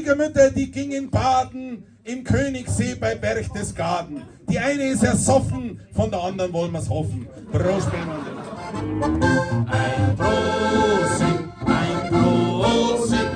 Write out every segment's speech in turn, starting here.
Schwiegermütter, die gingen baden im Königssee bei Berchtesgaden. Die eine ist ersoffen, von der anderen wollen wir's hoffen. Prost, miteinander. Ein Prosit, ein Prosit.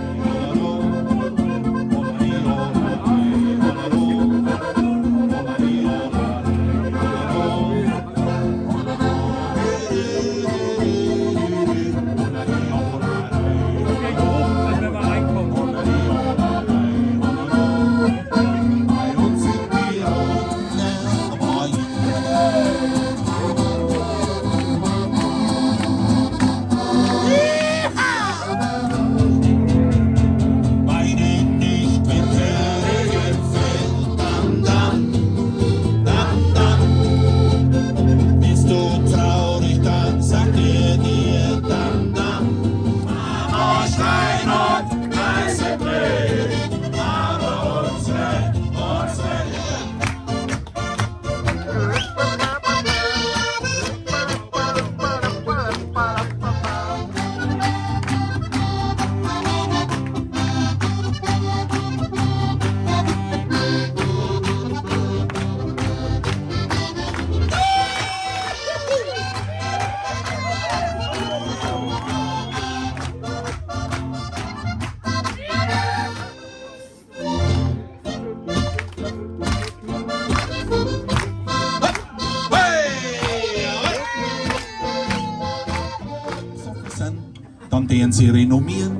Dann deren sie renommieren.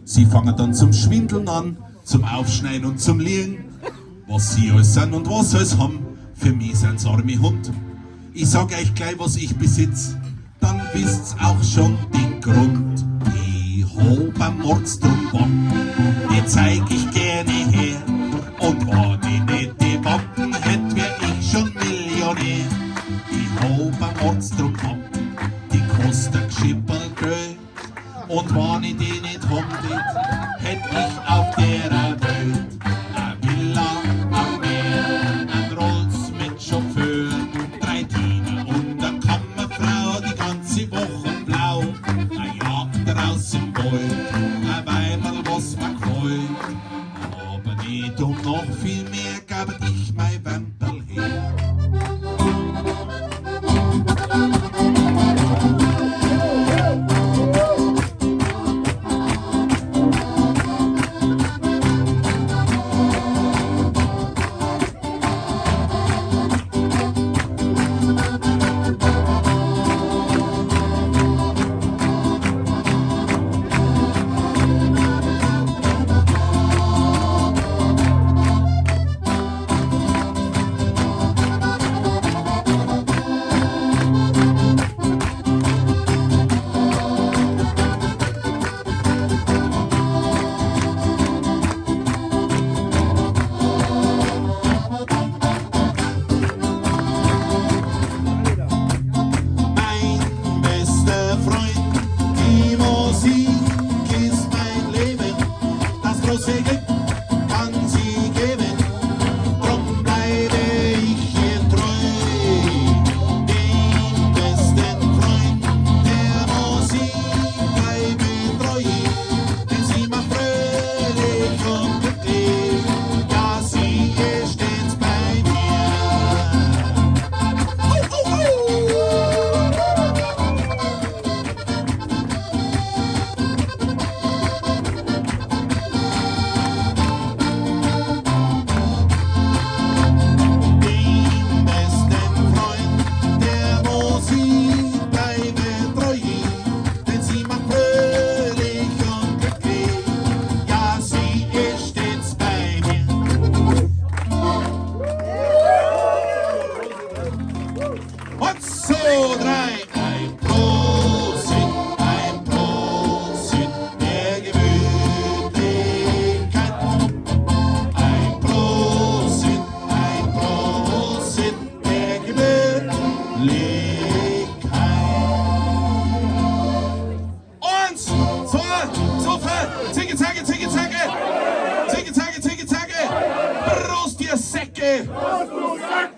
Sie fangen dann zum Schwindeln an, zum Aufschneiden und zum Liegen. Was sie alles sind und was sie alles haben, für mich sind's arme Hund. Ich sag euch gleich, was ich besitz, dann wisst's auch schon den Grund. Ich hab am Mordsdrum Wappen, die zeig ich gerne her. Und wenn ich nicht die Wappen hätt, wär ich schon Millionär. Ich hab am Mordsdrum Wappen, die kostet Schippelgeld. Und wenn ich die nicht hab, hätt ich auf der Welt eine Villa am Meer, ein Rolls mit Chauffeur, 3 Diener und eine Kammerfrau, die ganze Woche blau, eine Jagd raus im Wald, ein Weiberl, was mir gefällt, aber nicht um noch viel mehr, gab ich mein Wemperl her.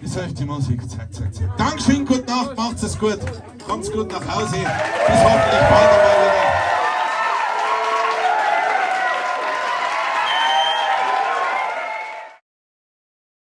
Ist euch die Musik. Zack, zack, zack. Dankeschön, gute Nacht, macht's es gut. Kommt's gut nach Hause. Bis hoffentlich bald einmal.